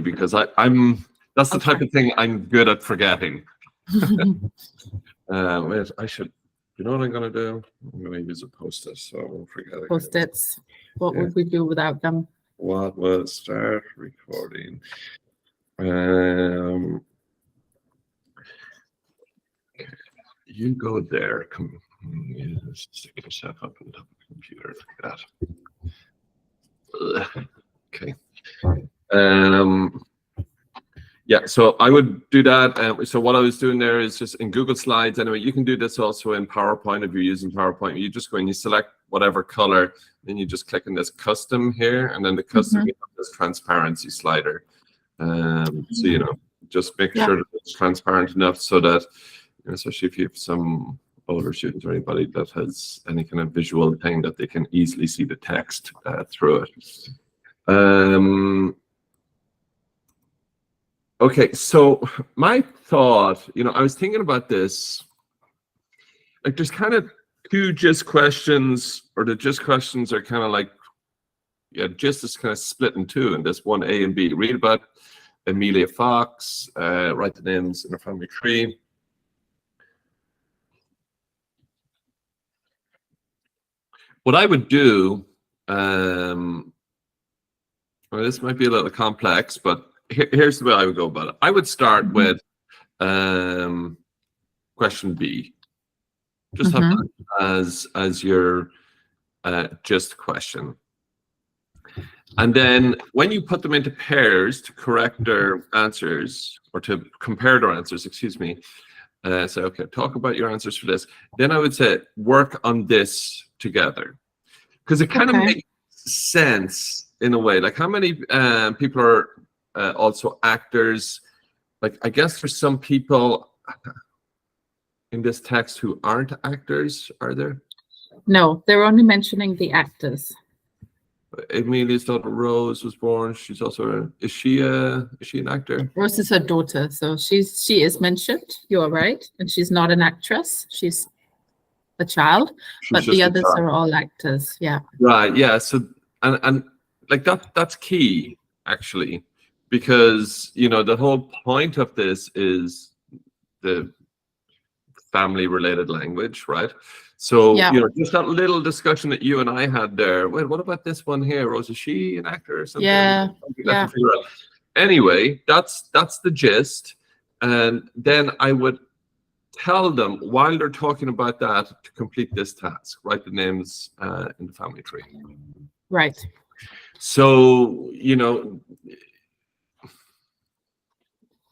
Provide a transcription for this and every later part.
because I'm that's the type of thing I'm good at forgetting. Wait, I should. You know what I'm gonna do? I'm gonna use a post-it so I won't forget it. Post-its. What would we do without them? What was start recording? You go there. Come, stick yourself up on the computer like that. Okay. Yeah, so I would do that. So what I was doing there is just in Google Slides. Anyway, you can do this also in PowerPoint if you're using PowerPoint. You just go and you select whatever color, then you just click on this custom here, and then the custom you have this transparency slider. So just make sure that it's transparent enough so that, especially if you have some older students or anybody that has any kind of visual thing, that they can easily see the text through it. Okay, so my thought, I was thinking about this. Like, there's kind of two gist questions, or the gist questions are kind of like, gist is kind of split in two, and there's one A and B. Read about Amelia Fox, write the names in her family tree. What I would do, well, this might be a little complex, but here's the way I would go about it. I would start with question B. Just have that as your gist question. And then when you put them into pairs to correct their answers, or to compare their answers, excuse me, say, okay, talk about your answers for this. Then I would say, work on this together. Because it kind of makes sense in a way. Like, how many people are also actors? Like, I guess there's some people in this text who aren't actors, are there? No, they're only mentioning the actors. Amelia's daughter Rose was born. She's also is she an actor? Rose is her daughter, so she is mentioned. You are right, and she's not an actress. She's a child, but the others are all actors. Yeah. Right. Yeah. So and like that's key actually, because the whole point of this is the family related language, right? So just that little discussion that you and I had there. Wait, what about this one here? Rose, is she an actor or something? Yeah. Anyway, that's the gist. And then I would tell them, while they're talking about that, to complete this task. Write the names in the family tree. Right. So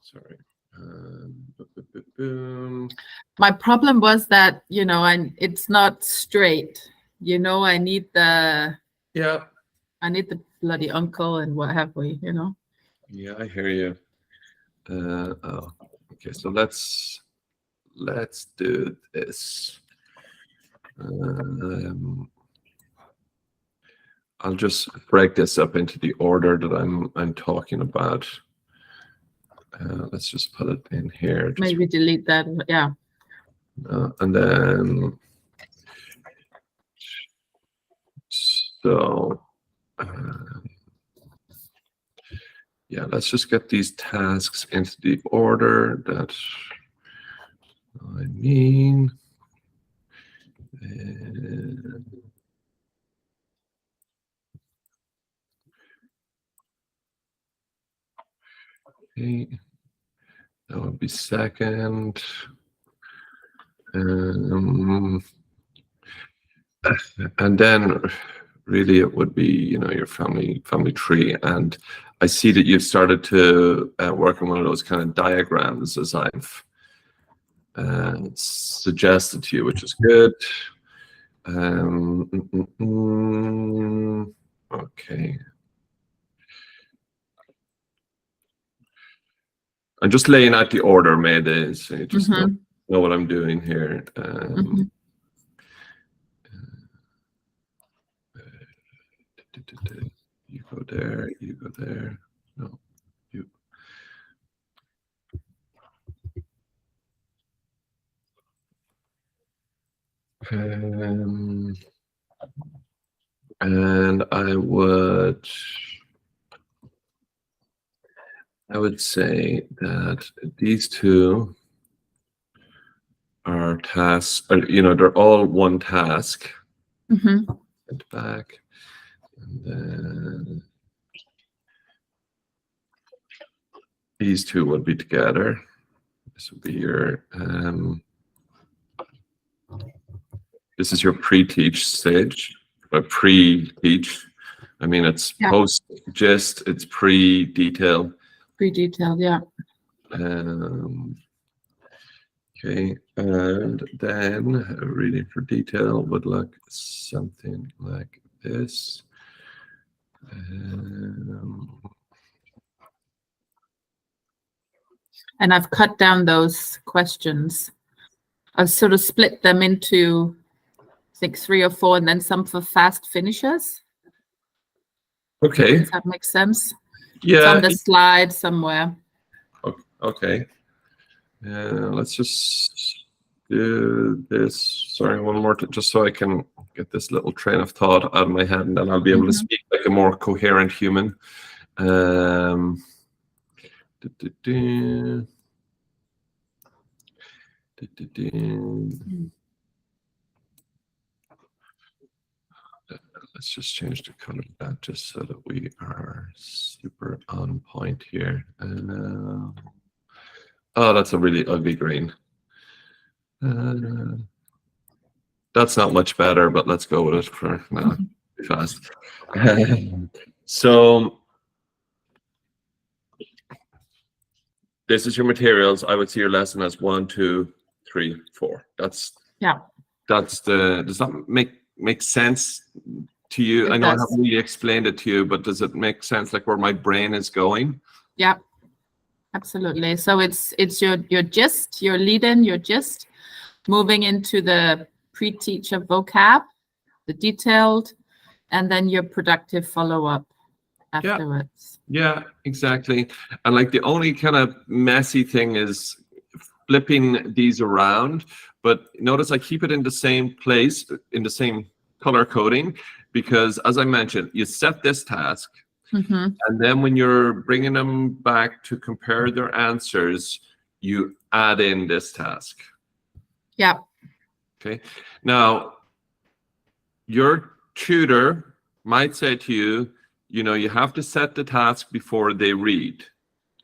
sorry. My problem was that it's not straight. I need the I need the bloody uncle and what have we. Yeah, I hear you. Oh, okay. So let's do this. I'll just break this up into the order that I'm talking about. Let's just put it in here. Maybe delete that. Yeah. And then, so, yeah, let's just get these tasks into the order that I mean. Okay, that would be second. And then really it would be your family tree. And I see that you've started to work on one of those kind of diagrams, as I've suggested to you, which is good. Okay. I'm just laying out the order, Mette, so you just know what I'm doing here. You go there, you go there. No, you. And I would I would say that these two are tasks, they're all one task. Mm-hmm. And back. And then these two would be together. This would be your, this is your pre-teach stage, pre-teach. I mean, it's post-gist, it's pre-detail. Pre-detailed, yeah. Okay, and then reading for detail would look something like this. And I've cut down those questions. I've sort of split them into, I think, 3 or 4, and then some for fast finishers. Okay. Does that make sense? Yeah. It's on the slide somewhere. Okay. Let's just do this. Sorry, one more, just so I can get this little train of thought out of my head, and then I'll be able to speak like a more coherent human. Let's just change the color of that just so that we are super on point here. Oh, that's a really ugly green. That's not much better, but let's go with it for now. Fast. So this is your materials. I would see your lesson as 1, 2, 3, 4. That's the. Does that make sense to you? I know I haven't really explained it to you, but does it make sense, like where my brain is going? Yeah, absolutely. So it's your gist, your lead-in, your gist, moving into the pre-teach of vocab, the detailed, and then your productive follow-up afterwards. Yeah, exactly. And like the only kind of messy thing is flipping these around, but notice I keep it in the same place, in the same color coding, because as I mentioned, you set this task, and then when you're bringing them back to compare their answers, you add in this task. Yeah. Okay. Now, your tutor might say to you, you have to set the task before they read.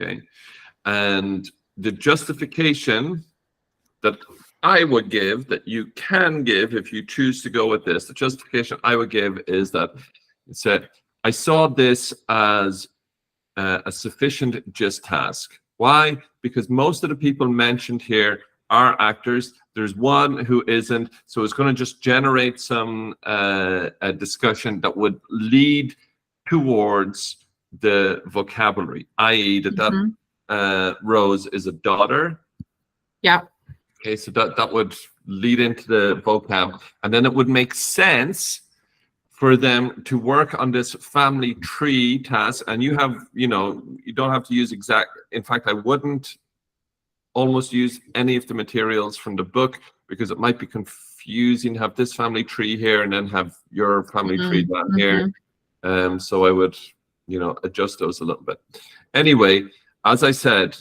Okay. And the justification that I would give, that you can give if you choose to go with this, the justification I would give is that it said, I saw this as a sufficient gist task. Why? Because most of the people mentioned here are actors. There's one who isn't, so it's going to just generate some a discussion that would lead towards the vocabulary, i.e. that Rose is a daughter. Yeah. Okay, so that would lead into the vocab, and then it would make sense for them to work on this family tree task. And you have, you don't have to use exact. In fact, I wouldn't almost use any of the materials from the book, because it might be confusing to have this family tree here and then have your family tree down here. So I would, adjust those a little bit. Anyway, as I said,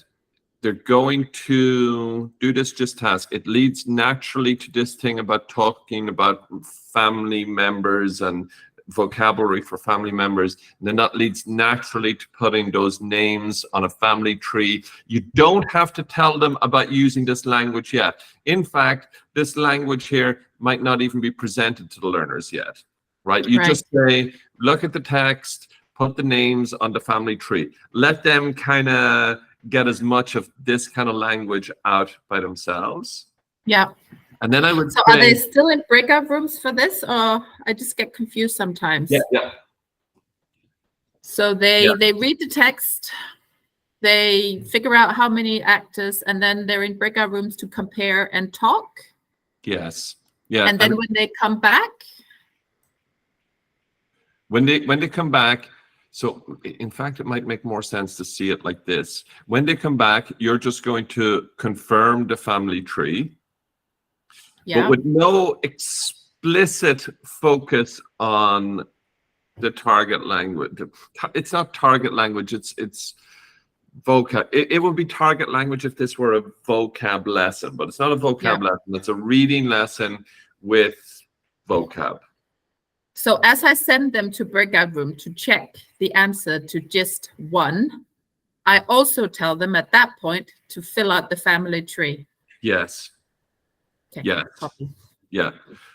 they're going to do this gist task. It leads naturally to this thing about talking about family members and vocabulary for family members. And then that leads naturally to putting those names on a family tree. You don't have to tell them about using this language yet. In fact, this language here might not even be presented to the learners yet, right? You just say, look at the text, put the names on the family tree. Let them kind of get as much of this kind of language out by themselves. Yeah. And then I would So are they still in breakout rooms for this, or I just get confused sometimes? Yeah. So they read the text, they figure out how many actors, and then they're in breakout rooms to compare and talk. Yes. Yeah. And then when they come back? When they come back, so in fact, it might make more sense to see it like this. When they come back, you're just going to confirm the family tree, but with no explicit focus on the target language. It's not target language. It's vocab. It would be target language if this were a vocab lesson, but it's not a vocab lesson. It's a reading lesson with vocab. So as I send them to breakout room to check the answer to gist 1, I also tell them at that point to fill out the family tree. Yes. Okay. Yeah. Copy. Yeah.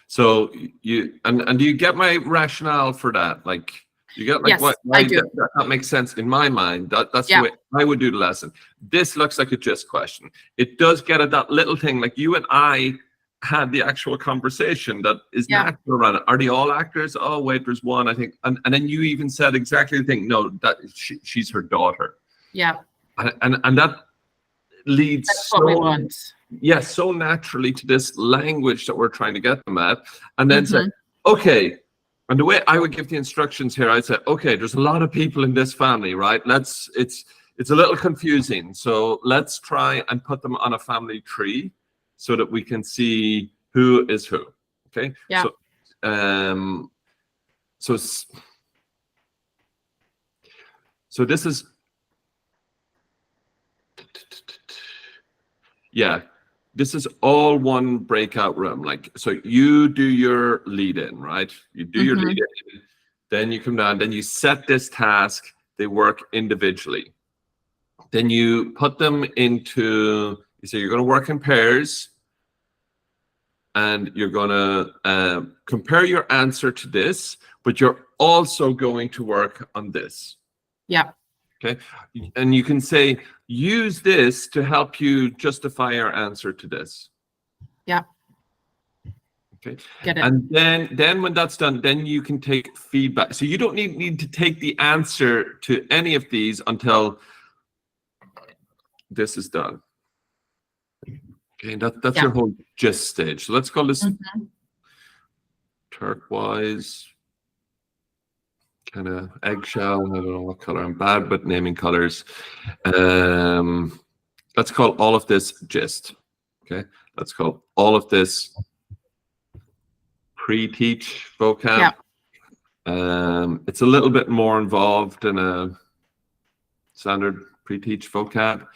So you and do you get my rationale for that? Like you get like Yes, I do. That makes sense in my mind. That's the way I would do the lesson. This looks like a gist question. It does get at that little thing, like you and I had the actual conversation that is natural around it. Are they all actors? Oh wait, there's one, I think. And then you even said exactly the thing. No, that she's her daughter. Yeah. And that leads That's what we want. Yes, so naturally to this language that we're trying to get them at, and then say, okay, and the way I would give the instructions here, I'd say, okay, there's a lot of people in this family, right? It's a little confusing, so let's try and put them on a family tree so that we can see who is who. Okay. Yeah. So this is. Yeah, this is all one breakout room. Like, so you do your lead in, right? You do your lead in, then you come down, then you set this task, they work individually. Then you put them into, you say you're going to work in pairs and you're going to compare your answer to this, but you're also going to work on this. Yeah. Okay. And you can say, use this to help you justify your answer to this. Yeah. Okay. Get it. And then when that's done, then you can take feedback. So you don't need to take the answer to any of these until this is done. Okay, that's your whole gist stage. So let's call this turquoise. Kind of eggshell. I don't know what color. I'm bad with naming colors. Let's call all of this gist. Okay. Let's call all of this pre-teach vocab. Yeah. It's a little bit more involved than a standard pre-teach vocab,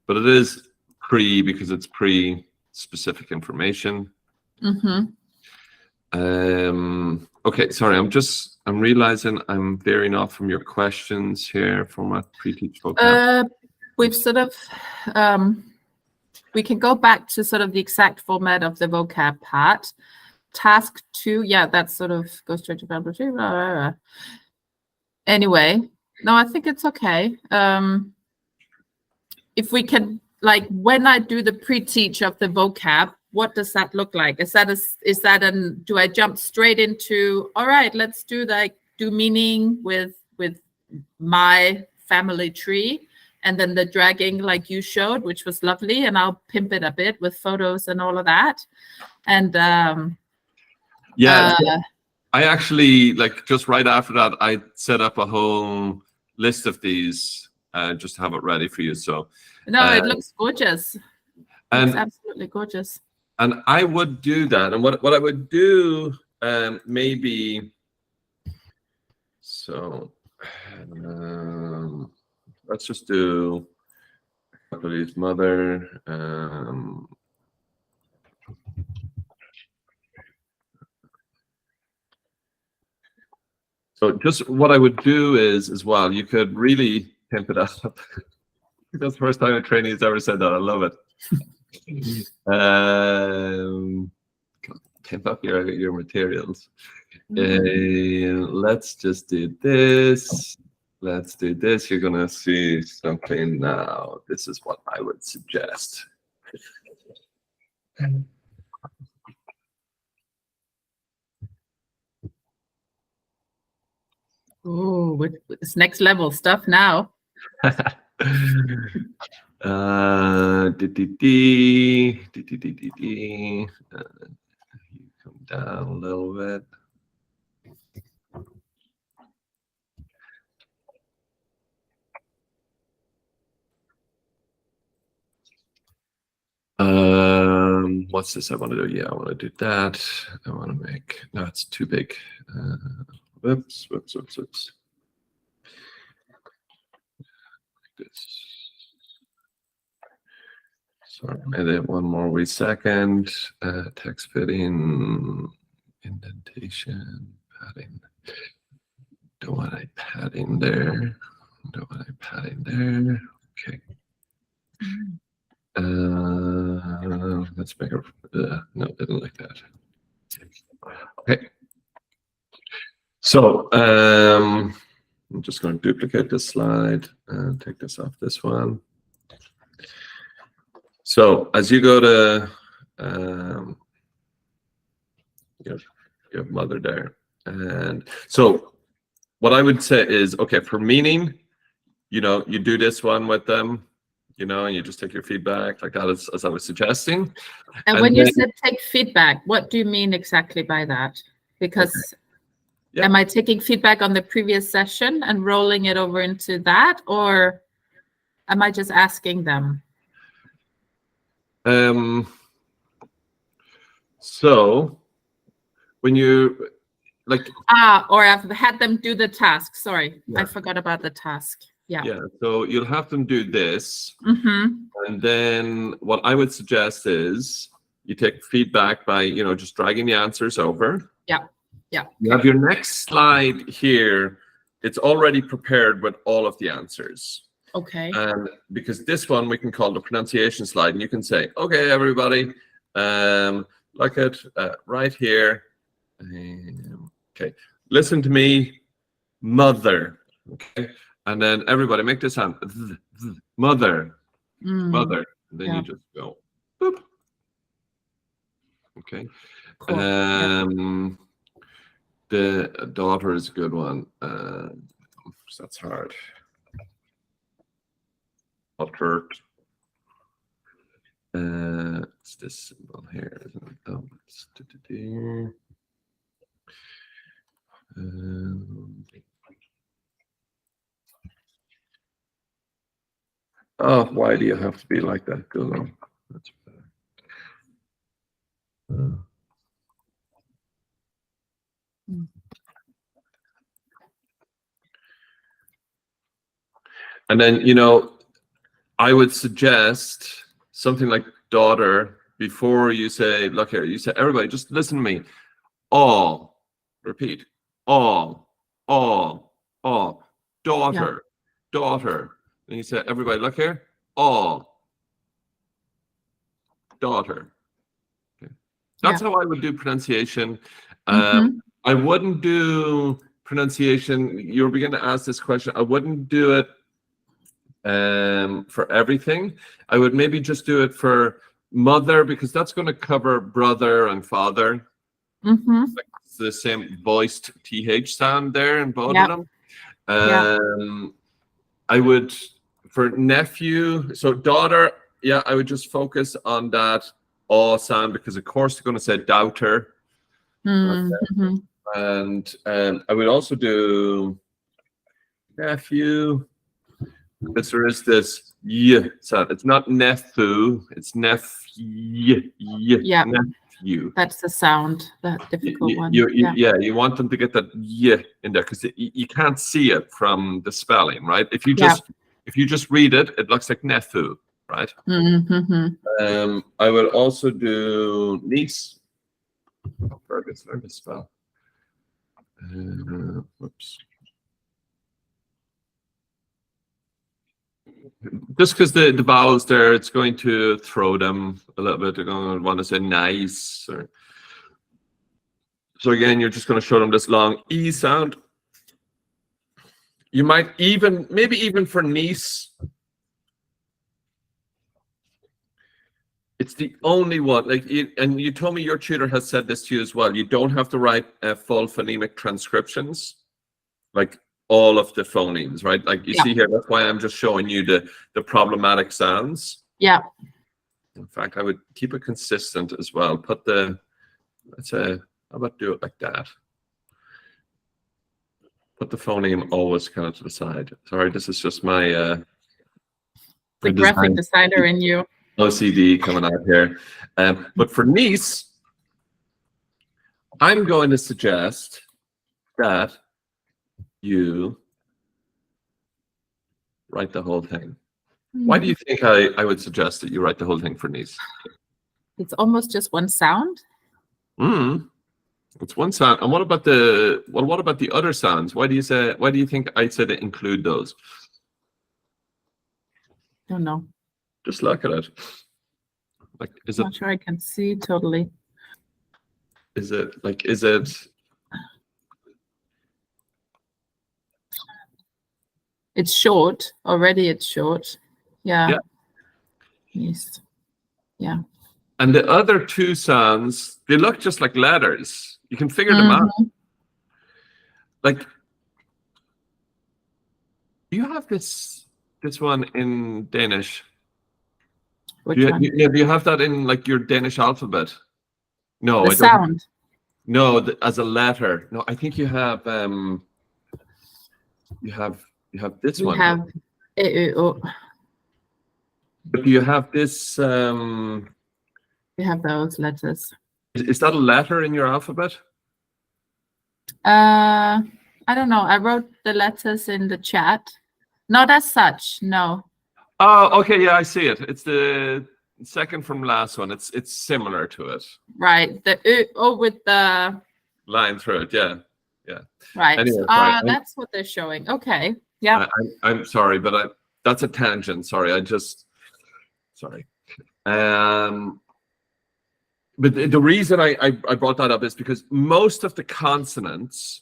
but it is pre because it's pre-specific information. Okay, sorry, I'm realizing I'm veering off from your questions here for my pre-teach vocab. We've sort of, we can go back to sort of the exact format of the vocab part. Task 2, yeah, that sort of goes straight to family tree. Anyway, no, I think it's okay. If we can, like, when I do the pre-teach of the vocab, what does that look like? Do I jump straight into, all right, let's do meaning with my family tree, and then the dragging like you showed, which was lovely, and I'll pimp it a bit with photos and all of that. And I actually, like, just right after that, I set up a whole list of these just to have it ready for you. So no, it looks gorgeous. It's absolutely gorgeous. And I would do that. And what I would do, maybe, so let's just do somebody's mother. So just what I would do is, as well, you could really pimp it up. That's the first time a trainee has ever said that. I love it. Pimp up your materials. Let's just do this. Let's do this. You're gonna see something now. This is what I would suggest. Oh, it's next level stuff now. You come down a little bit. What's this I want to do? Yeah, I want to do that. I want to make, no, it's too big. Whoops. Like this. Sorry, maybe one more wee second. Text fitting, indentation, padding. Don't want any padding there. Don't want any padding there. Okay. Let's make it. No, didn't like that. Okay. So I'm just going to duplicate this slide and take this off this one. So as you go to your mother there, and so what I would say is, okay, for meaning, you do this one with them, and you just take your feedback like that, as I was suggesting. And when you said take feedback, what do you mean exactly by that? Because am I taking feedback on the previous session and rolling it over into that, or am I just asking them? So when you or I've had them do the task. Sorry, I forgot about the task. Yeah. So you'll have them do this, Mm-hmm. and then what I would suggest is you take feedback by just dragging the answers over. Yeah. You have your next slide here. It's already prepared with all of the answers. Okay. And because this one we can call the pronunciation slide, and you can say, okay, everybody, look at right here. Okay, listen to me, mother. Okay, and then everybody make this sound, mother, mother. And then you just go, boop. Okay. Cool. The daughter is a good one. That's hard. Daughter. It's this symbol here, isn't it? Oh, why do you have to be like that? Go on. That's better. And then, I would suggest something like daughter before you say, look here, you say, everybody, just listen to me. All, repeat, all, daughter, daughter. And you say, everybody, look here, all, daughter. Okay. That's how I would do pronunciation. I wouldn't do pronunciation. You're beginning to ask this question. I wouldn't do it for everything. I would maybe just do it for mother, because that's going to cover brother and father. Like it's the same voiced TH sound there in both of them. I would, for nephew, so daughter, I would just focus on that aw sound, because of course they're going to say doubter. And I would also do nephew, because there is this y sound. It's not nephew, it's nephew. Nephew. That's the sound, that difficult one. You want them to get that y in there, because you can't see it from the spelling, right? If you just read it, it looks like nephew, right? I would also do niece. Fergus, learn to spell. Whoops. Just because the vowels there, it's going to throw them a little bit. They're going to want to say nice. So again, you're just going to show them this long E sound. You might maybe even for niece, it's the only one. And you told me your tutor has said this to you as well. You don't have to write full phonemic transcriptions, like all of the phonemes, right? Like you see here, that's why I'm just showing you the problematic sounds. Yeah. In fact, I would keep it consistent as well. Put let's say, how about do it like that? Put the phoneme always kind of to the side. Sorry, this is just my the graphic designer in you. OCD coming out here. But for niece, I'm going to suggest that you write the whole thing. Why do you think I would suggest that you write the whole thing for niece? It's almost just one sound. It's one sound. And what about the other sounds? Why do you think I said to include those? Don't know. Just look at it. Like, I'm not sure I can see totally. Is it? It's short already. It's short. Yeah. Yes. Yeah. And the other two sounds, they look just like letters. You can figure them out. Like, do you have this one in Danish? Which do one? you have that in like your Danish alphabet? No, the sound. No, as a letter. No, I think you have this We one. have But do you have this? We have those letters. Is that a letter in your alphabet? I don't know. I wrote the letters in the chat. Not as such, no. Oh, okay, yeah, I see it. It's the second from last one. It's similar to it. Right. The with the line through it. Yeah. Right. Anyway, that's what they're showing. Okay. Yeah. I'm sorry, but that's a tangent. Sorry, sorry. But the reason I brought that up is because most of the consonants,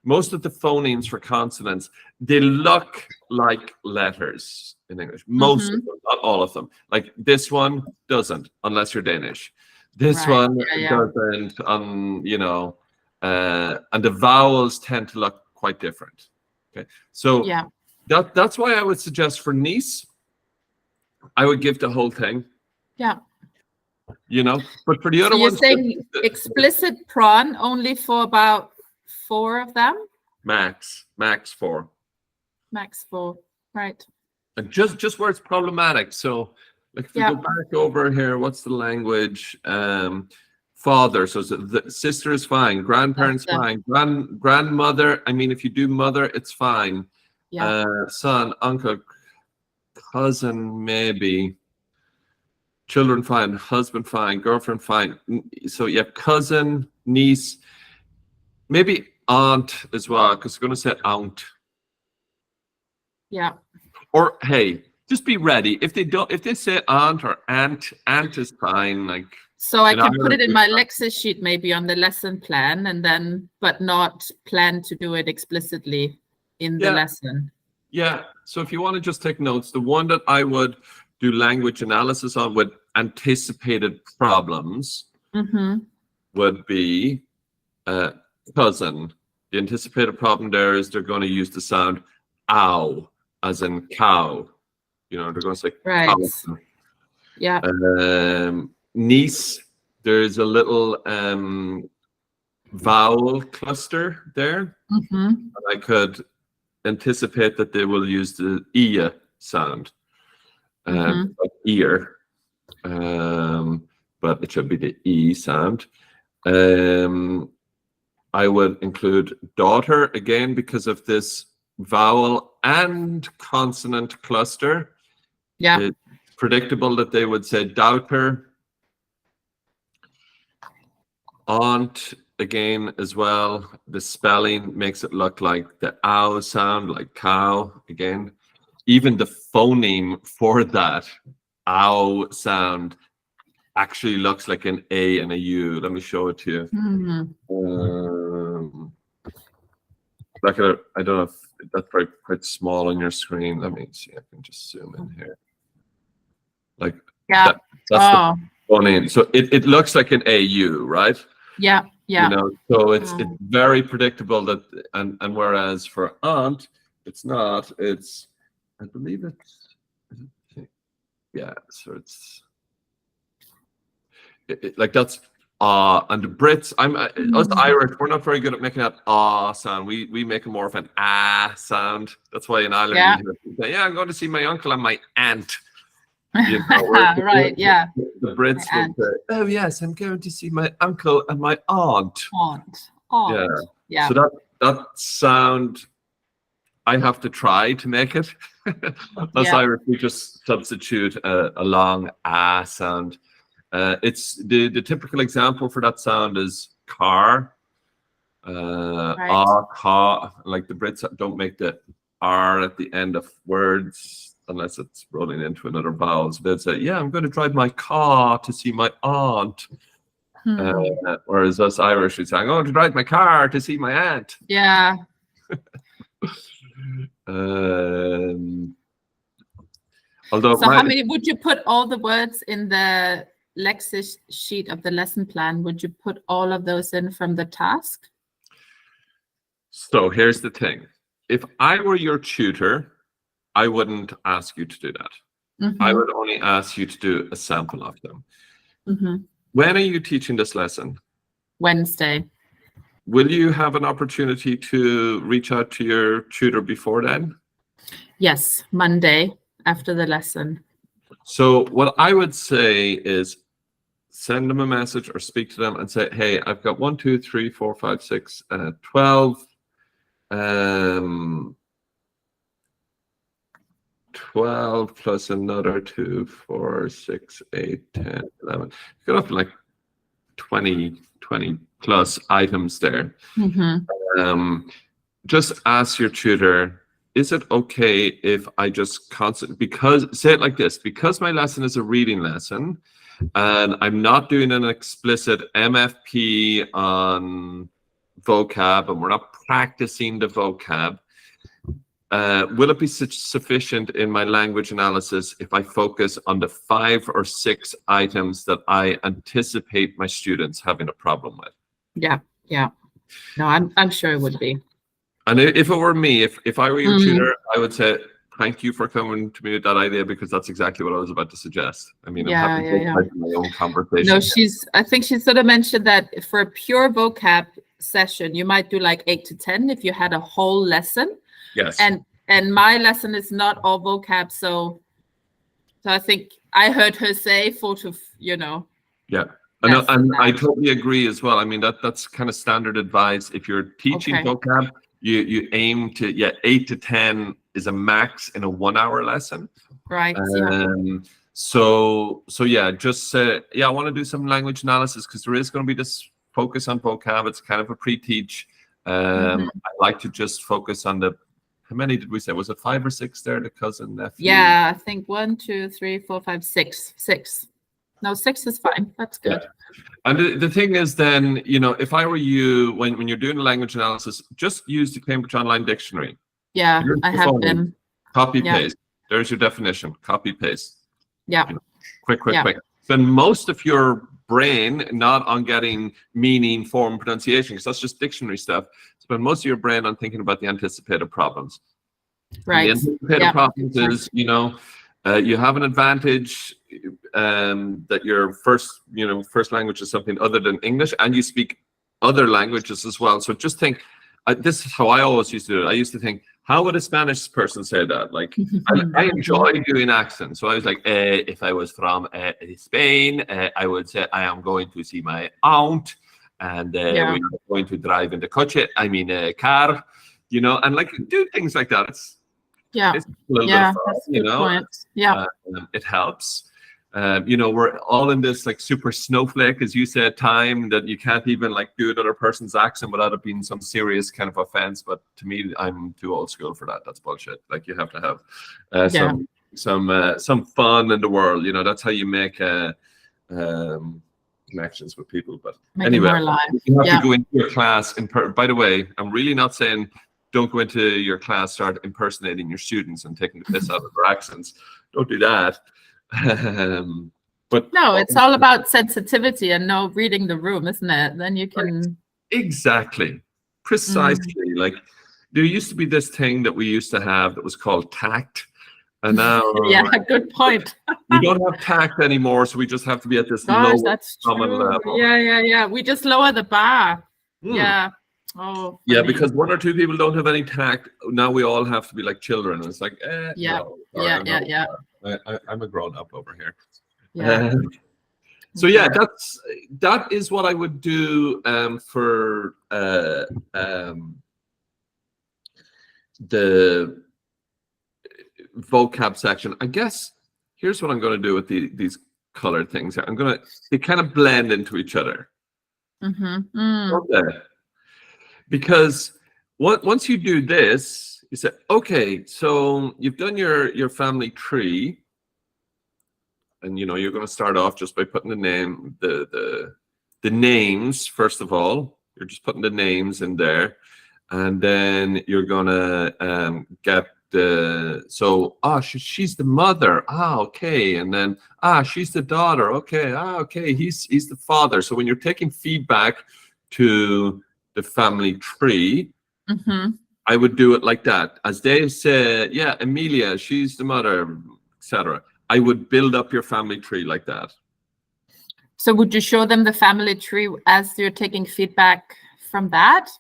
most of the phonemes for consonants, they look like letters in English. Most of them, not all of them. Like this one doesn't, unless you're Danish. This one doesn't, and the vowels tend to look quite different. Okay, so that's why I would suggest for niece, I would give the whole thing. Yeah. But for the other you're ones, saying explicit prawn only for about 4 of them? Max 4. Max 4, right. And just where it's problematic. So like if we go back over here, what's the language? Father, so the sister is fine, grandparents fine, grandmother, I mean, if you do mother, it's fine. Son, uncle, cousin, maybe. Children fine, husband fine, girlfriend fine. So you have cousin, niece, maybe aunt as well, because I'm going to say aunt. Yeah. Or hey, just be ready. If they say aunt or aunt is fine. Like, so I can put it in my Lexis sheet maybe on the lesson plan, and then but not plan to do it explicitly in the lesson. Yeah. So if you want to just take notes, the one that I would do language analysis on with anticipated problems would be cousin. The anticipated problem there is they're going to use the sound ow, as in cow. They're going to say right. Cow. Yeah. Niece, there's a little vowel cluster there. And I could anticipate that they will use the ia sound. Like ear, but it should be the E sound. I would include daughter again because of this vowel and consonant cluster. Yeah. It's predictable that they would say daughter. Aunt again as well. The spelling makes it look like the ow sound, like cow again. Even the phoneme for that ow sound actually looks like an A and a U. Let me show it to you. Look at it. I don't know if that's quite small on your screen. Let me see. I can just zoom in here. Like that's the phoneme. So it looks like an AU, right? Yeah. So it's very predictable that, and whereas for aunt, it's not. It's, I believe it's, so it's like that's and the Brits, us Irish, we're not very good at making that sound. We make more of an sound. That's why in Ireland you say, I'm going to see my uncle and my aunt. Right, the Brits would say, oh yes, I'm going to see my uncle and my aunt. Aunt. Yeah. So that sound I have to try to make it. As Irish, we just substitute a long ah sound. It's the typical example for that sound is car. Car. Like the Brits don't make the R at the end of words unless it's rolling into another vowel. So they'd say, yeah, I'm going to drive my car to see my aunt. Whereas us Irish would say, I'm going to drive my car to see my aunt. Yeah. Although so how many would you put all the words in the Lexis sheet of the lesson plan? Would you put all of those in from the task? So here's the thing. If I were your tutor, I wouldn't ask you to do that. I would only ask you to do a sample of them. When are you teaching this lesson? Wednesday. Will you have an opportunity to reach out to your tutor before then? Yes, Monday after the lesson. So what I would say is send them a message or speak to them and say, hey, I've got 1, 2, 3, 4, 5, 6, 12. 12 plus another 2, 4, 6, 8, 10, 11. You got up to like 20 plus items there. Just ask your tutor, is it okay if I just say it like this, because my lesson is a reading lesson and I'm not doing an explicit MFP on vocab and we're not practicing the vocab, will it be sufficient in my language analysis if I focus on the 5 or 6 items that I anticipate my students having a problem with? Yeah. No, I'm sure it would be. And if it were me, if I were your tutor, I would say, thank you for coming to me with that idea, because that's exactly what I was about to suggest. I mean, I'm happy to have my own conversation. No, I think she sort of mentioned that for a pure vocab session, you might do like 8 to 10 if you had a whole lesson. Yes. And my lesson is not all vocab, so I think I heard her say 4 to, Yeah. And I totally agree as well. I mean, that's kind of standard advice. If you're teaching vocab, you aim to 8 to 10 is a max in a 1-hour lesson. Right. So yeah, just say, I want to do some language analysis because there is going to be this focus on vocab. It's kind of a pre-teach. I like to just focus on how many did we say? Was it 5 or 6 there? The cousin, nephew? Yeah, I think 1, 2, 3, 4, 5, 6. 6. No, 6 is fine. That's good. Yeah. And the thing is then, if I were you, when you're doing a language analysis, just use the Cambridge Online Dictionary. Yeah, I have been. Copy, paste. There's your definition. Copy, paste. Yeah. Quick. Spend most of your brain not on getting meaning, form, pronunciation, because that's just dictionary stuff. Spend most of your brain on thinking about the anticipated problems. Right. And the anticipated problems is, you have an advantage that your first language is something other than English, and you speak other languages as well. So just think, this is how I always used to do it. I used to think, how would a Spanish person say that? Like, I enjoy doing accents. So I was like, if I was from Spain, I would say, I am going to see my aunt, and we're going to drive in the coche, car, and like do things like that. It's a little bit of fun, it helps. We're all in this like super snowflake, as you said, time that you can't even like do another person's accent without it being some serious kind of offense. But to me, I'm too old school for that. That's bullshit. Like, you have to have some fun in the world. That's how you make connections with people. But anyway, you have to go into your class. By the way, I'm really not saying don't go into your class, start impersonating your students and taking the piss out of their accents. Don't do that. But no, it's all about sensitivity and reading the room, isn't it? Then you can precisely. Like, there used to be this thing that we used to have that was called tact, and now good point. We don't have tact anymore, so we just have to be at this low common level. Yeah. We just lower the bar. Yeah. Oh, yeah, because 1 or 2 people don't have any tact. Now we all have to be like children. It's like, no, I'm a grown up over here. Yeah. So that is what I would do for the vocab section. I guess here's what I'm going to do with these color things. They kind of blend into each other. Okay. Because once you do this, you say, okay, so you've done your family tree, and you're going to start off just by putting the names first of all. You're just putting the names in there, and then you're going to get she's the mother. Okay, and then she's the daughter. Okay, he's the father. So when you're taking feedback to the family tree, I would do it like that. As Dave said, yeah, Emilia, she's the mother, etc. I would build up your family tree like that. So would you show them the family tree as you're taking feedback from that?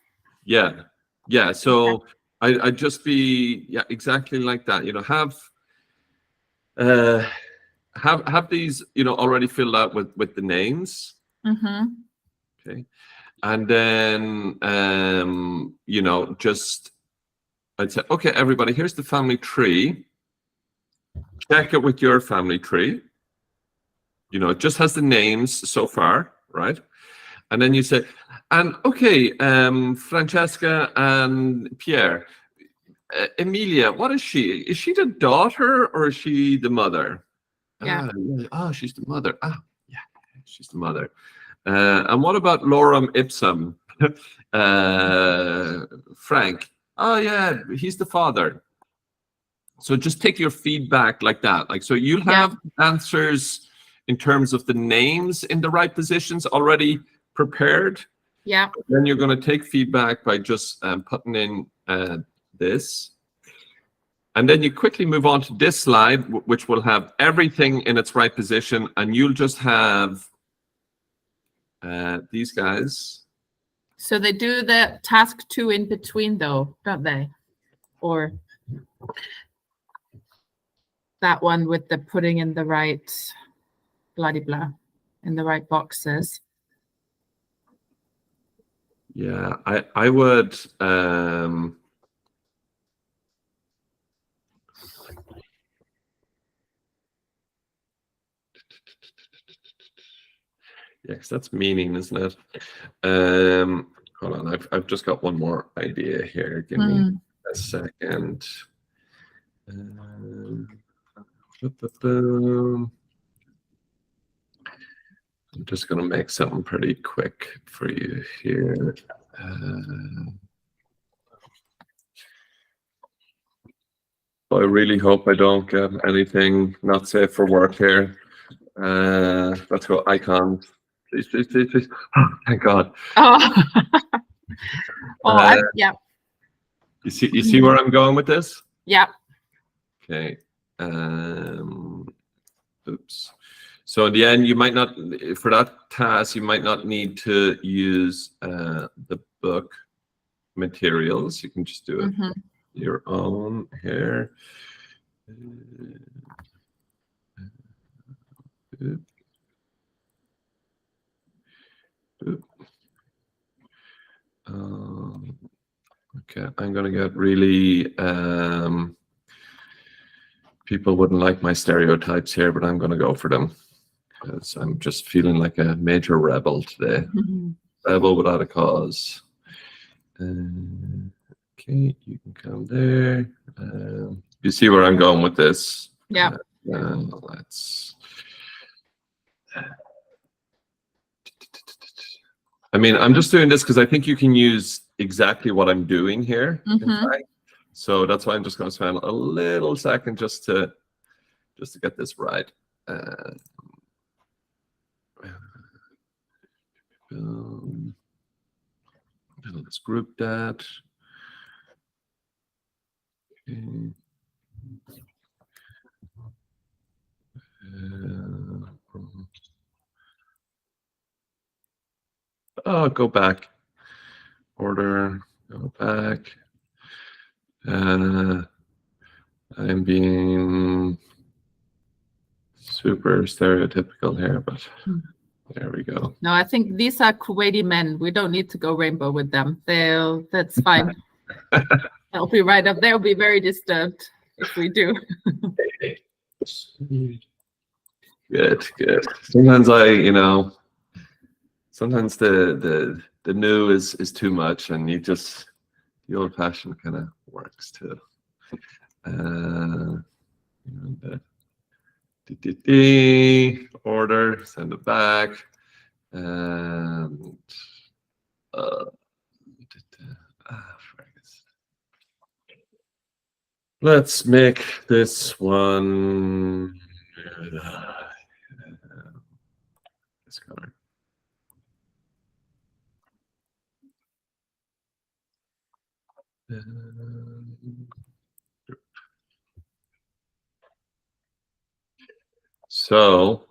Yeah. So okay. I'd just be exactly like that. Have these already filled out with the names. Okay. And then just I'd say, okay, everybody, here's the family tree. Check it with your family tree. It just has the names so far, right? And then you say, and okay, Francesca and Pierre, Emilia, what is she? Is she the daughter or is she the mother? Yeah. She's the mother. Yeah, she's the mother. And what about lorem ipsum? Frank. Oh yeah, he's the father. So just take your feedback like that. So you'll have answers in terms of the names in the right positions already prepared. Yeah. Then you're going to take feedback by just putting in this. And then you quickly move on to this slide, which will have everything in its right position. And you'll just have these guys. So they do the task 2 in between though, don't they? Or that one with the putting in the right blah in the right boxes. Yeah, I would because that's meaning, isn't it? Hold on, I've just got one more idea here. Give me a second. I'm just going to make something pretty quick for you here. I really hope I don't get anything not safe for work here. Let's go icons. Please. Oh, thank God. Oh, yeah. You see where I'm going with this? Yeah. Okay. Oops. So in the end, you might not, for that task, you might not need to use the book materials. You can just do it your own here. Okay, I'm going to get really, people wouldn't like my stereotypes here, but I'm going to go for them because I'm just feeling like a major rebel today. Rebel without a cause. Okay, you can come there. You see where I'm going with this? Yeah. Let's. I mean, I'm just doing this because I think you can use exactly what I'm doing here. So that's why I'm just going to spend a little second just to get this right. Let's group that. Okay. Go back. Order. Go back. I'm being super stereotypical here, but there we go. No, I think these are Kuwaiti men. We don't need to go rainbow with them. That's fine. I'll be right up there. I'll be very disturbed if we do. Good. Sometimes sometimes the new is too much, and you just the old fashioned kind of works too. Order, send it back, and let's make this one this color. So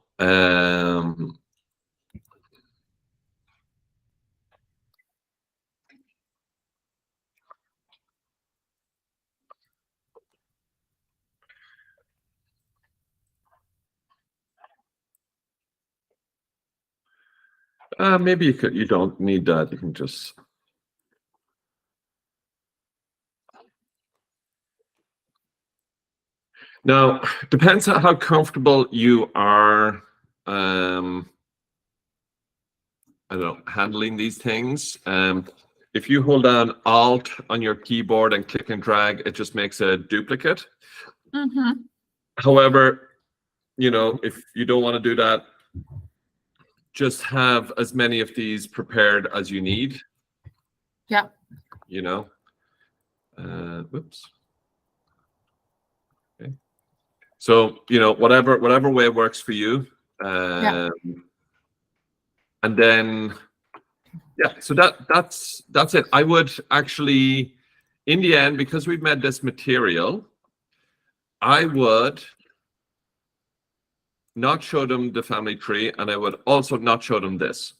maybe you don't need that. You can just now depends on how comfortable you are. I don't know, handling these things. If you hold down Alt on your keyboard and click and drag, it just makes a duplicate. However, if you don't want to do that, just have as many of these prepared as you need. Yeah. Whoops. Okay. So, whatever way works for you. And then, so that's it. I would actually, in the end, because we've made this material, I would not show them the family tree, and I would also not show them this.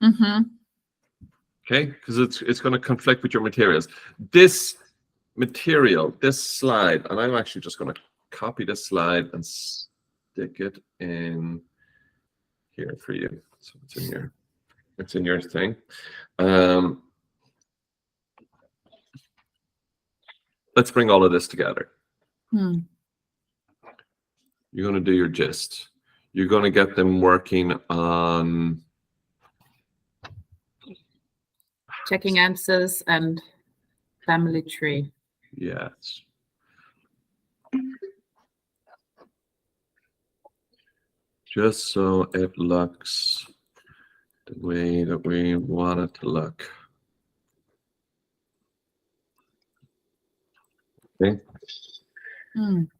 Okay, because it's going to conflict with your materials. This material, this slide, and I'm actually just going to copy this slide and stick it in here for you. So it's in your thing. Let's bring all of this together. You're going to do your gist. You're going to get them working on checking answers and family tree. Yes. Just so it looks the way that we want it to look. Okay. I'm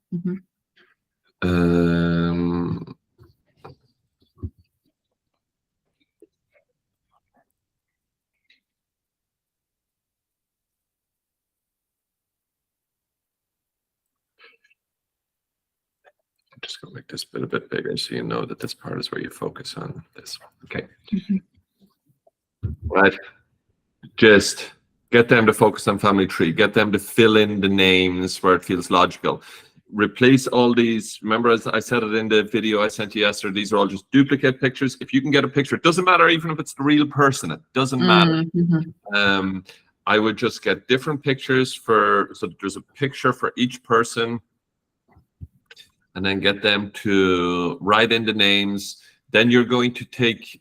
just going to make this bit a bit bigger so you know that this part is where you focus on this. Okay. Right. Just get them to focus on family tree. Get them to fill in the names where it feels logical. Replace all these. Remember, as I said it in the video I sent you yesterday, these are all just duplicate pictures. If you can get a picture, it doesn't matter even if it's the real person. It doesn't matter. I would just get different pictures so there's a picture for each person, and then get them to write in the names. Then you're going to take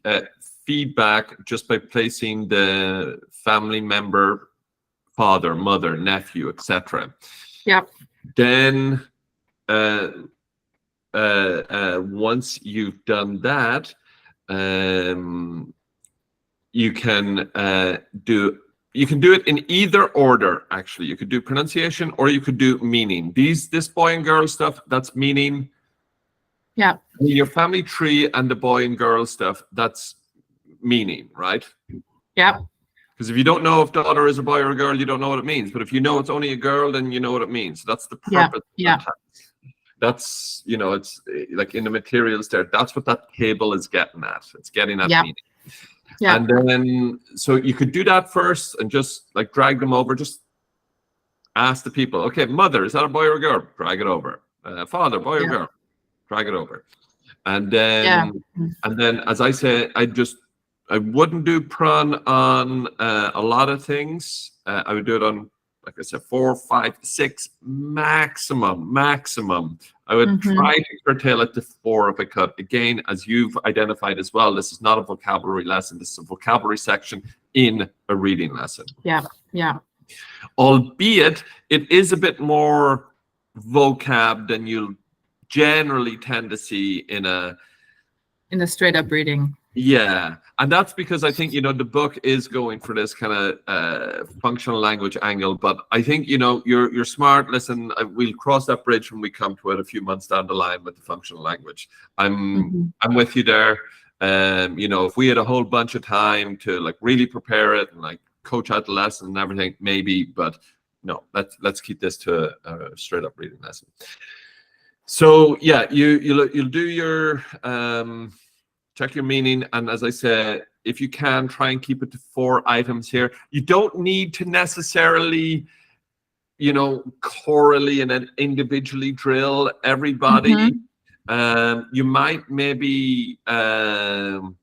feedback just by placing the family member, father, mother, nephew, etc. Yeah. Then once you've done that, you can do it in either order. Actually, you could do pronunciation or you could do meaning. This boy and girl stuff, that's meaning. Yeah. Your family tree and the boy and girl stuff, that's meaning, right? Yeah. Because if you don't know if daughter is a boy or a girl, you don't know what it means. But if you know it's only a girl, then you know what it means. That's the purpose. Yeah. That's, it's like in the materials there. That's what that table is getting at. It's getting at meaning. Yeah. And then, so you could do that first and just like drag them over. Just ask the people, okay, mother, is that a boy or a girl? Drag it over. Father, boy or girl? Drag it over. And then, as I say, I wouldn't do prun on a lot of things. I would do it on like I said, 4, 5, 6 maximum. I would try to curtail it to 4 if I could. Again, as you've identified as well, this is not a vocabulary lesson. This is a vocabulary section in a reading lesson. Yeah. Albeit it is a bit more vocab than you'll generally tend to see in a straight up reading. Yeah, and that's because I think, the book is going for this kind of functional language angle, but I think, you're smart. Listen, we'll cross that bridge when we come to it a few months down the line with the functional language. I'm with you there. If we had a whole bunch of time to like really prepare it and like coach out the lesson and everything, maybe, but no, let's keep this to a straight up reading lesson. So yeah, you'll do your check your meaning, and as I said, if you can, try and keep it to 4 items here. You don't need to necessarily, chorally and then individually drill everybody. You might maybe, model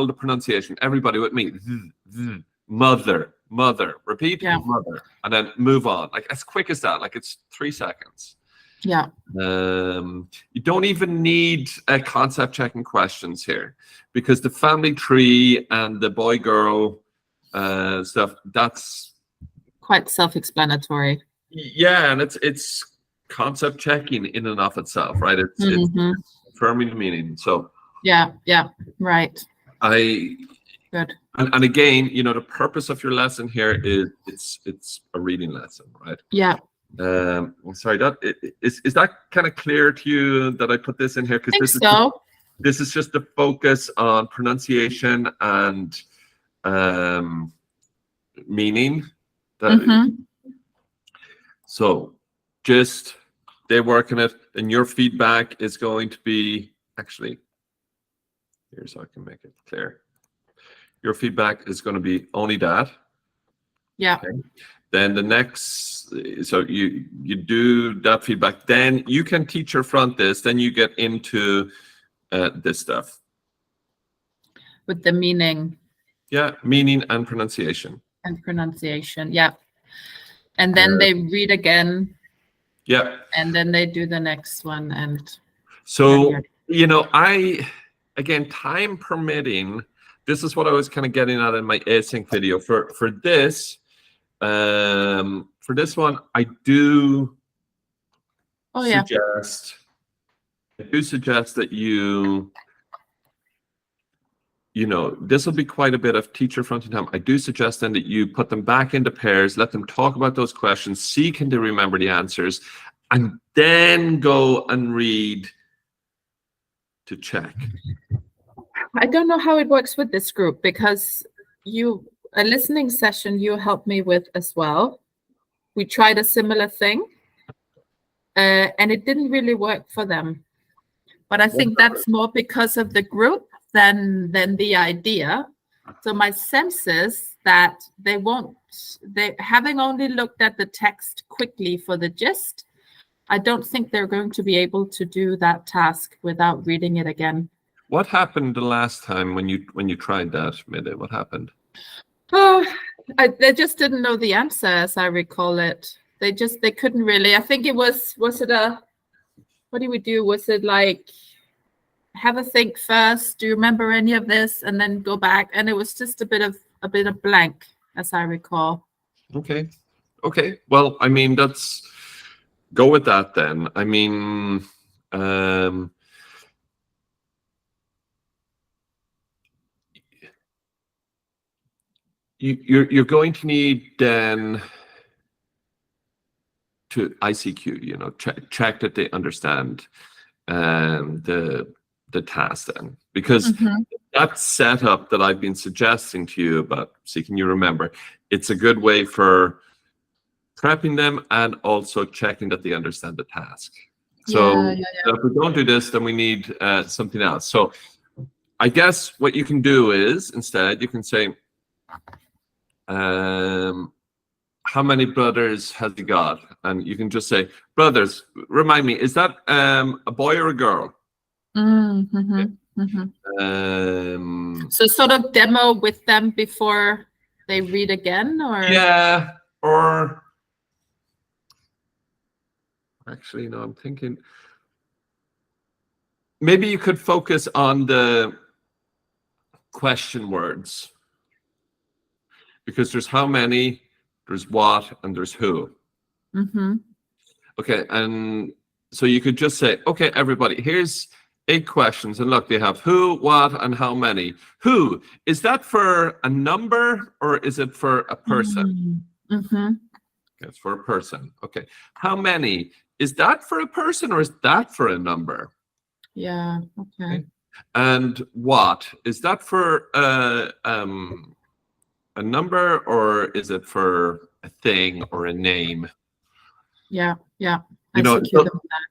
the pronunciation. Everybody with me. Mother. Repeat, mother, and then move on. Like as quick as that. Like it's 3 seconds. Yeah. You don't even need concept checking questions here, because the family tree and the boy girl stuff, that's quite self-explanatory. Yeah, and it's concept checking in and of itself, right? It's confirming the meaning. So yeah, right. Good. And again, the purpose of your lesson here is it's a reading lesson, right? Yeah. Sorry, is that kind of clear to you that I put this in here? Because this is just the focus on pronunciation and meaning. So just they work on it, and your feedback is going to be actually here, so I can make it clear. Your feedback is going to be only that. Yeah. Okay. Then the next, so you do that feedback, then you can teacher front this, then you get into this stuff. With the meaning. Yeah, meaning and pronunciation. Yeah. And then they read again. Yeah. And then they do the next one. And so, again, time permitting, this is what I was kind of getting at in my async video. For this one, I do suggest that this will be quite a bit of teacher fronting time. I do suggest then that you put them back into pairs, let them talk about those questions, see can they remember the answers, and then go and read to check. I don't know how it works with this group, because a listening session you helped me with as well. We tried a similar thing, and it didn't really work for them. But I think that's more because of the group than the idea. So my sense is that they having only looked at the text quickly for the gist, I don't think they're going to be able to do that task without reading it again. What happened the last time when you tried that, Mette? What happened? Oh, they just didn't know the answer, as I recall it. They couldn't really. I think it was it what do we do? Was it like have a think first? Do you remember any of this? And then go back. And it was just a bit of blank, as I recall. Okay. Well, I mean, let's go with that then. I mean, you're going to need then to ICQ, check that they understand the task then, because that setup that I've been suggesting to you about, see can you remember, it's a good way for prepping them and also checking that they understand the task. So if we don't do this, then we need something else. So I guess what you can do is instead you can say, how many brothers has he got? And you can just say, brothers, remind me, is that a boy or a girl? So sort of demo with them before they read again, or Yeah, or actually, no, I'm thinking maybe you could focus on the question words, because there's how many, there's what, and there's who. Okay, and so you could just say, okay, everybody, here's 8 questions, and look, they have who, what, and how many. Who, is that for a number or is it for a person? Okay, it's for a person. Okay, how many, is that for a person or is that for a number? Yeah. Okay. And what, is that for a number or is it for a thing or a name? Yeah. Yeah. You know, ICQ them back.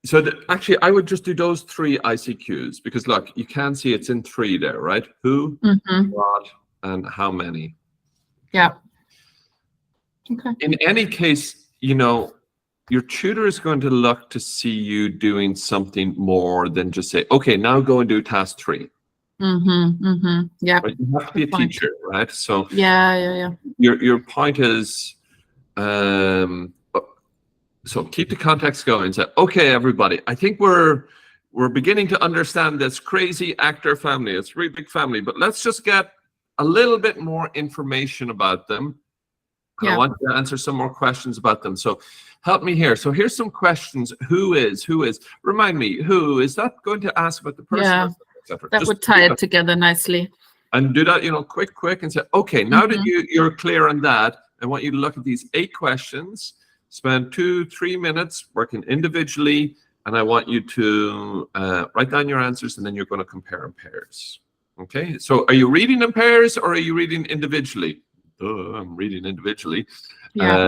so actually, I would just do those 3 ICQs, because look, you can see it's in 3 there, right? Who, what, and how many. Yeah. Okay. In any case, you know, your tutor is going to look to see you doing something more than just say, okay, now go and do task 3. Yeah. Right? You have to be a teacher, right? So yeah. your point is, so keep the context going. Say, okay, everybody, I think we're beginning to understand this crazy actor family. It's a really big family, but let's just get a little bit more information about them. Yeah. I want to answer some more questions about them. So help me here. So here's some questions. Who is? Remind me, who is that going to ask about the person? Yeah. That Just would tie it together nicely. And do that, you know, quick, and say, okay, now that you're clear on that, I want you to look at these 8 questions, spend 2-3 minutes working individually, and I want you to write down your answers, and then you're going to compare in pairs. Okay, so are you reading in pairs or are you reading individually? I'm reading individually. Yeah.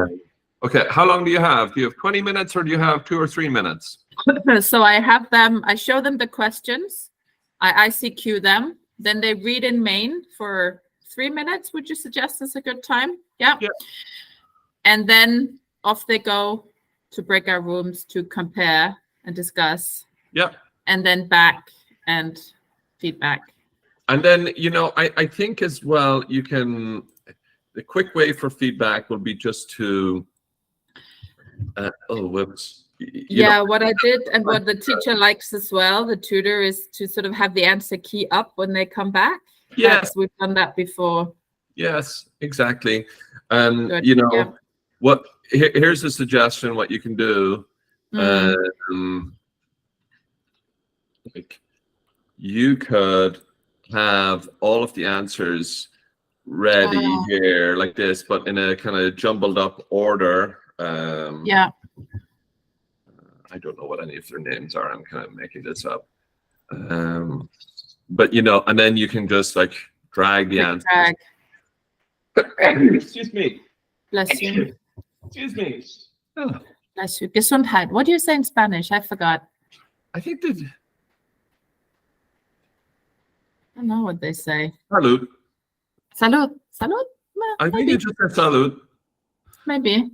Okay, how long do you have? Do you have 20 minutes or do you have 2 or 3 minutes? So I show them the questions, I ICQ them, then they read in main for 3 minutes. Would you suggest is a good time? Yeah. And then off they go to breakout rooms to compare and discuss. Yeah. And then back and feedback. And then, you know, I think as well, you can, the quick way for feedback will be just to, oh, whoops. What I did and what the teacher likes as well, the tutor, is to sort of have the answer key up when they come back. Yes. We've done that before. Yes, exactly. And, Good. you know, here's a suggestion, what you can do. Like, you could have all of the answers ready here like this, but in a kind of jumbled up order. I don't know what any of their names are. I'm kind of making this up. But, you know, and then you can just like drag the answers. Excuse me. Bless you. Excuse me. Oh. Bless you. Gesundheit. What do you say in Spanish? I forgot. I think that. I don't know what they say. Salud. Salud. Salud? I think you just said salud. Maybe.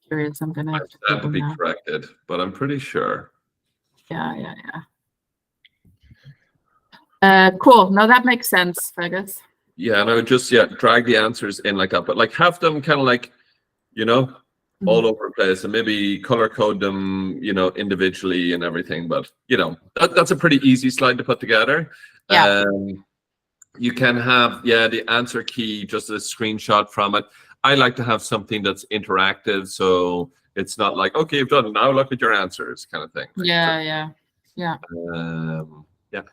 Curious. I'm gonna have to be corrected, but I'm pretty sure. Yeah. Cool. No, that makes sense, Fergus. Yeah, and I would just drag the answers in like that, but like have them kind of like, you know, all over the place, and maybe color code them, you know, individually and everything. But you know, that's a pretty easy slide to put together. Yeah. You can have the answer key, just a screenshot from it. I like to have something that's interactive, so it's not like, okay, you've done it, now look at your answers kind of thing. Yeah. I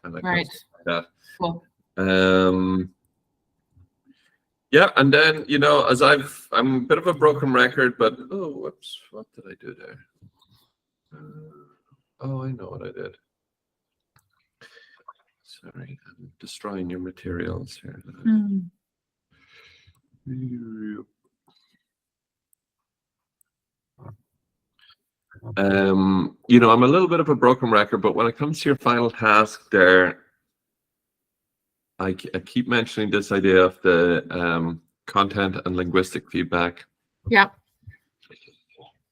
like that. Cool. Yeah, and then, you know, as I'm a bit of a broken record, but oh, whoops, what did I do there? Oh, I know what I did. Sorry, I'm destroying your materials here. You know, I'm a little bit of a broken record, but when it comes to your final task there, I keep mentioning this idea of the content and linguistic feedback. Yeah.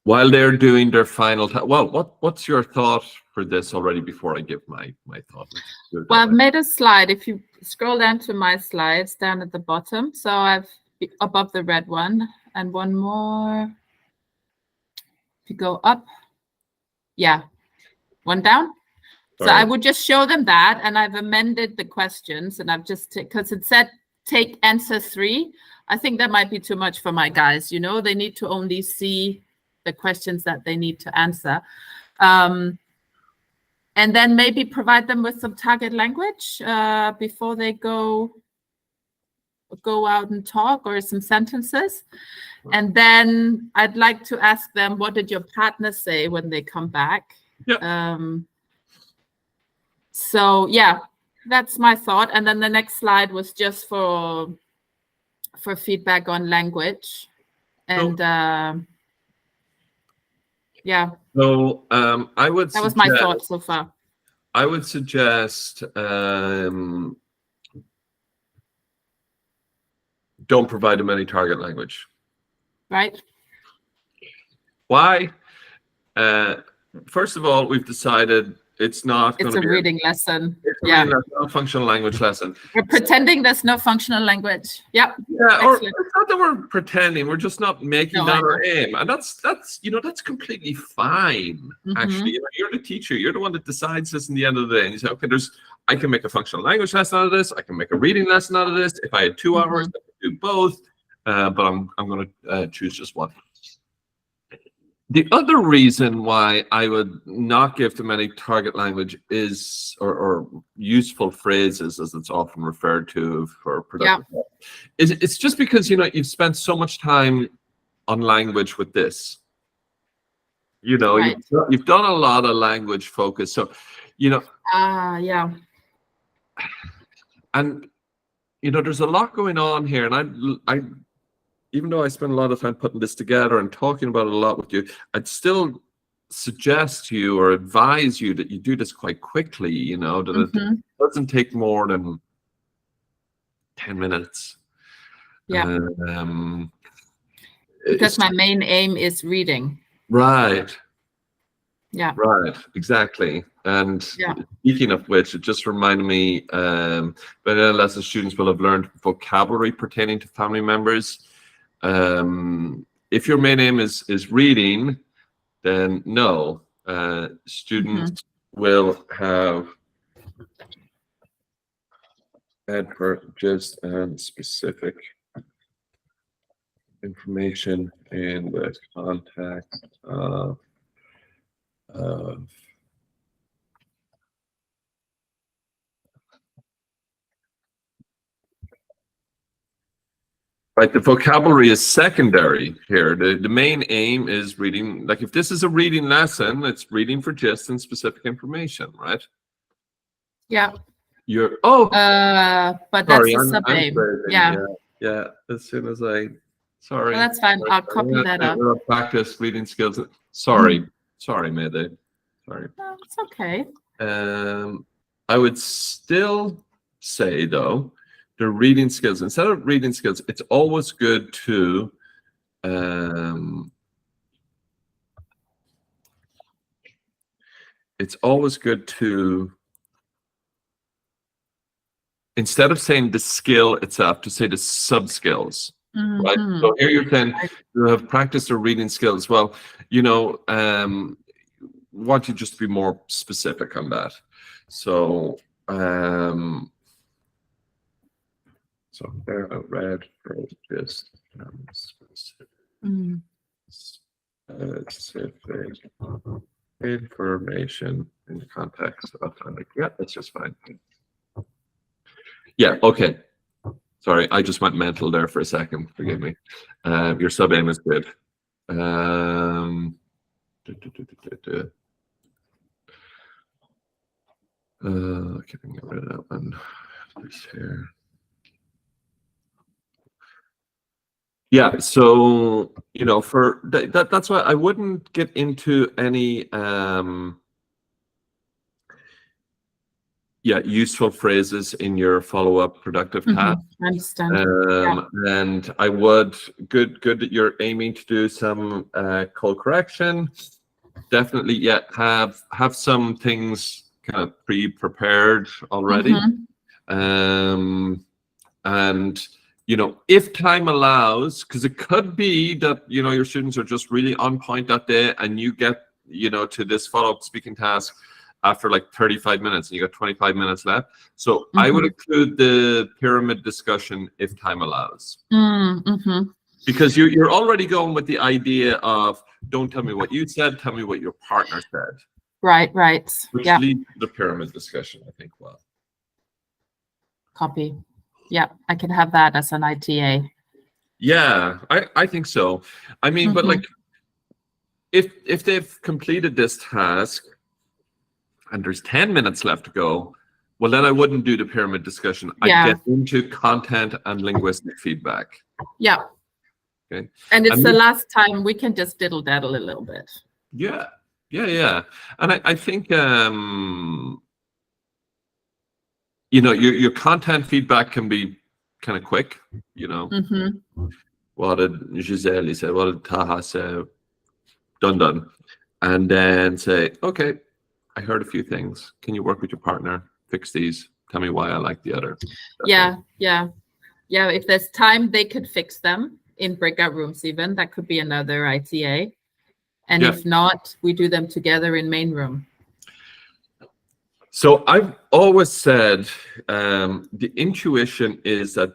while they're doing their final well, what's your thought for this already before I give my thought? Well, I've made a slide. If you scroll down to my slides down at the bottom, so I've above the red one, and one more. If you go up, yeah, one down. Sorry. So I would just show them that, and I've amended the questions, and I've just, because it said take answer 3. I think that might be too much for my guys. You know, they need to only see the questions that they need to answer. And then maybe provide them with some target language before they go out and talk, or some sentences. And then I'd like to ask them, what did your partner say when they come back? Yeah. So yeah, that's my thought. And then the next slide was just for feedback on language. And yeah. So I would. That was my thought so far. I would suggest don't provide them any target language. Right. Why? First of all, we've decided it's not. It's a reading lesson. It's a yeah. reading lesson, not a functional language lesson. We're pretending there's no functional language. Yeah. Yeah, or it's not that we're pretending. We're just not making that our aim, and that's that's completely fine. Actually, you're the teacher. You're the one that decides this in the end of the day. And you say, okay, I can make a functional language lesson out of this. I can make a reading lesson out of this. If I had 2 hours, I could do both. But I'm going to choose just one. The other reason why I would not give them any target language is, or useful phrases, as it's often referred to for productive, is it's just because you've spent so much time on language with this. You've done a lot of language focus, so yeah. And there's a lot going on here, and I even though I spend a lot of time putting this together and talking about it a lot with you, I'd still suggest to you or advise you that you do this quite quickly, that it doesn't take more than 10 minutes. Yeah. Because my main aim is reading. Right. Yeah. Right, exactly. And speaking of which, it just reminded me, by now lesson students will have learned vocabulary pertaining to family members. If your main aim is reading, then no, students will have for just and specific information in the context of right, the vocabulary is secondary here. The main aim is reading. Like if this is a reading lesson, it's reading for gist and specific information, right? Yeah. sorry, But that's a sub aim. Yeah. As soon as sorry. Well, that's fine. I'll copy that up. Practice reading skills. Sorry, Mette. Sorry. No, it's okay. I would still say though, the reading skills, instead of reading skills, it's always good to instead of saying the skill itself, to say the sub skills. Right. So here you're saying you have practiced the reading skills. Well, want you just to be more specific on that. So so there I read for just specific information in the context of that's just fine. Yeah, okay. Sorry, I just went mental there for a second. Forgive me. Your sub aim is good. Getting rid of that one. This here. Yeah, so for that's why I wouldn't get into any useful phrases in your follow-up productive task. I understand. And I would good that you're aiming to do some code correction. Definitely, have some things kind of pre-prepared already. And if time allows, because it could be that your students are just really on point that day, and you get to this follow-up speaking task after like 35 minutes and you got 25 minutes left. So I would include the pyramid discussion if time allows. Because you're already going with the idea of, don't tell me what you said, tell me what your partner said. Right. Which leads to the pyramid discussion, I think. Well, copy. Yeah, I can have that as an ITA. Yeah, I think so. I mean, but like, if they've completed this task and there's 10 minutes left to go, well, then I wouldn't do the pyramid discussion. I get into content and linguistic feedback. Yeah. Okay. And it's the last time we can just diddle daddle a little bit. Yeah. And I think your content feedback can be kind of quick. What did Giselle say? What did Taha say? Done. And then say, okay, I heard a few things. Can you work with your partner? Fix these. Tell me why I like the other. Yeah. If there's time, they could fix them in breakout rooms even. That could be another ITA. And if not, we do them together in main room. So I've always said the intuition is that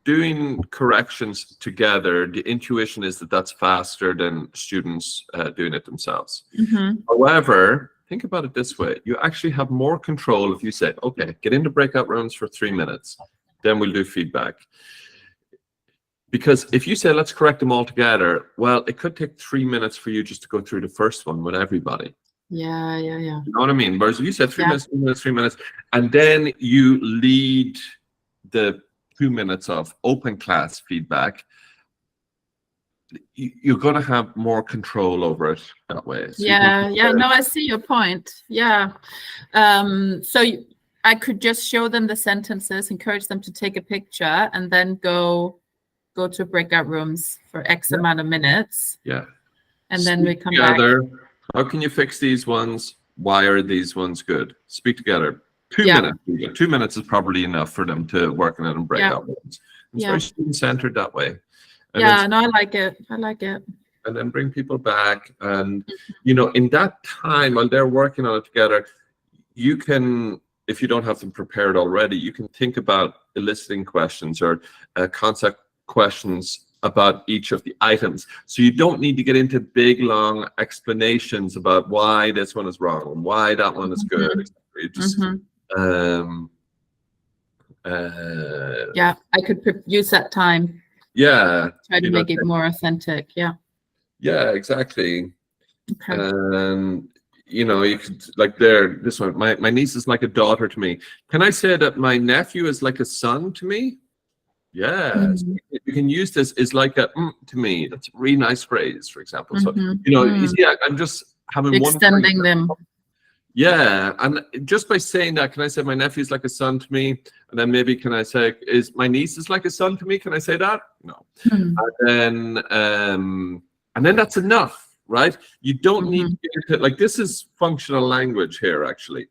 doing corrections together, the intuition is that that's faster than students doing it themselves. However, think about it this way. You actually have more control if you say, okay, get into breakout rooms for 3 minutes, then we'll do feedback. Because if you say, let's correct them all together, well, it could take 3 minutes for you just to go through the first one with everybody. Yeah. You know what I mean? Whereas if you said 3 minutes, 3 minutes, and then you lead the 2 minutes of open class feedback, you're going to have more control over it that way. So no, I see your point. Yeah. So I could just show them the sentences, encourage them to take a picture, and then go to breakout rooms for X amount of minutes. Yeah. And then we come together. back. How can you fix these ones? Why are these ones good? Speak together. 2 minutes. 2 minutes is probably enough for them to work on it and breakout rooms. It's very student-centered that way. And I like it. And then bring people back. And, in that time, while they're working on it together, you can, if you don't have them prepared already, you can think about eliciting questions or concept questions about each of the items. So you don't need to get into big, long explanations about why this one is wrong and why that one is good. You just, I could use that time. Yeah. Try to make it more authentic. Yeah. Yeah, exactly. Okay. And you could, like, this one, my niece is like a daughter to me. Can I say that my nephew is like a son to me? Yes. You can use this as like a to me. That's a really nice phrase, for example. So, you see, I'm just having extending them. Yeah. And just by saying that, can I say my nephew's like a son to me? And then maybe can I say, is my niece is like a son to me? Can I say that? No. And then that's enough, right? You don't need to get into, like, this is functional language here, actually.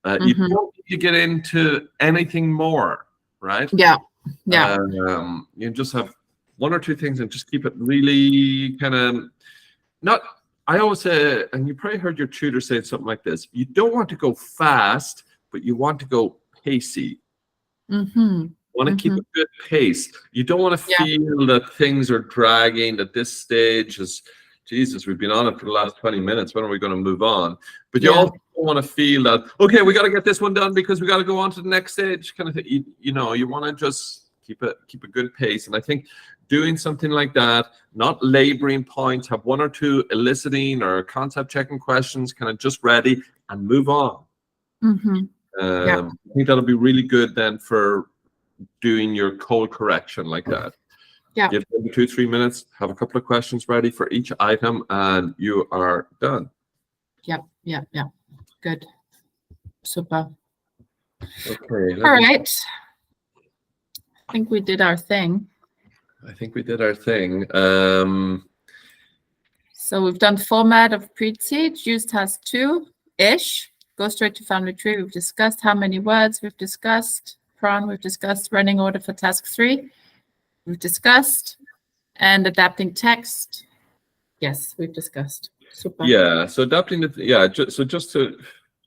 You don't need to get into anything more, right? Yeah. You just have one or two things and just keep it really kind of not. I always say, and you probably heard your tutor say something like this: you don't want to go fast, but you want to go pacey. You want to keep a good pace. You don't want to feel that things are dragging. At this stage is, Jesus, we've been on it for the last 20 minutes. When are we going to move on? But you also don't want to feel that, okay, we got to get this one done because we got to go on to the next stage, kind of thing. You want to just keep a good pace. And I think doing something like that, not laboring points, have one or two eliciting or concept checking questions kind of just ready and move on. I think that'll be really good then for doing your code correction like that. Give them 2-3 minutes, have a couple of questions ready for each item, and you are done. Yeah. Good. Super. Okay. All right. I think we did our thing. I think we did our thing. So we've done format of pre-teach, use task 2-ish, go straight to family tree. We've discussed how many words, we've discussed prawn, we've discussed running order for task 3. We've discussed, and adapting text. Yes, we've discussed. Super. Yeah. So adapting the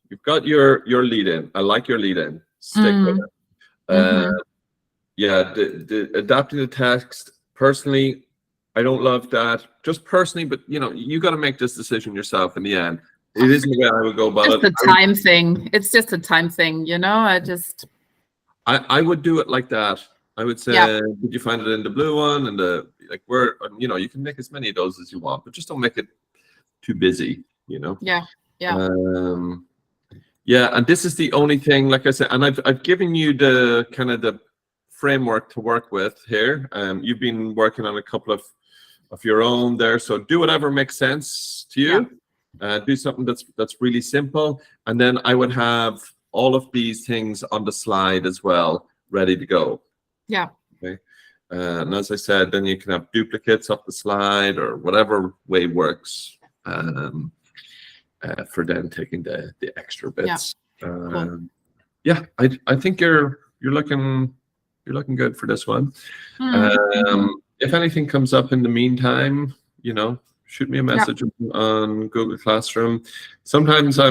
you've got your lead in. I like your lead in. Stick with it. Yeah. The adapting the text. Personally, I don't love that. Just personally, but you got to make this decision yourself in the end. It isn't the way I would go about it. Just a time thing. It's just a time thing, I would do it like that. I would say, did you find it in the blue one? And you can make as many of those as you want, but just don't make it too busy, Yeah. Yeah, and this is the only thing, like I said, and I've given you the kind of the framework to work with here. You've been working on a couple of your own there, so do whatever makes sense to you. Do something that's really simple, and then I would have all of these things on the slide as well, ready to go. Yeah. Okay. And as I said, then you can have duplicates up the slide or whatever way works for then taking the extra bits. Yeah, I think you're looking good for this one. If anything comes up in the meantime, shoot me a message on Google Classroom. Sometimes I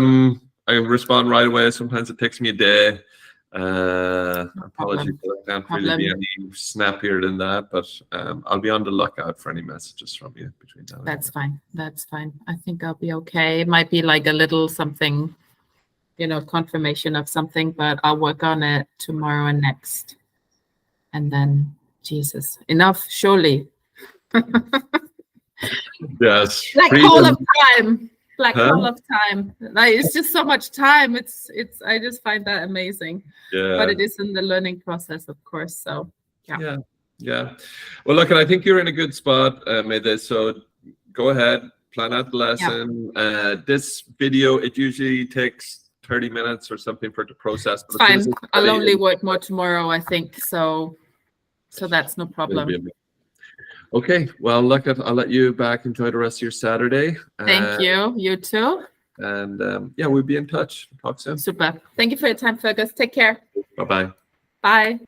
respond right away. Sometimes it takes me a day. Apologies, I can't really be any snappier than that, but I'll be on the lookout for any messages from you between now and That's fine. I think I'll be okay. It might be like a little something, confirmation of something, but I'll work on it tomorrow and next. And then, Jesus, enough, surely. Yes. Black hole of time. Black hole of time. Like, it's just so much time. It's I just find that amazing. Yeah. But it is in the learning process, of course. So yeah. Well, look, I think you're in a good spot, Mette. So go ahead, plan out the lesson. This video, it usually takes 30 minutes or something for it to process. It's fine. I'll only work more tomorrow, I think. So that's no problem. Okay, well, look, I'll let you back enjoy the rest of your Saturday. Thank you. You too. And we'll be in touch. Talk soon. Super. Thank you for your time, Fergus. Take care. Bye-bye. Bye.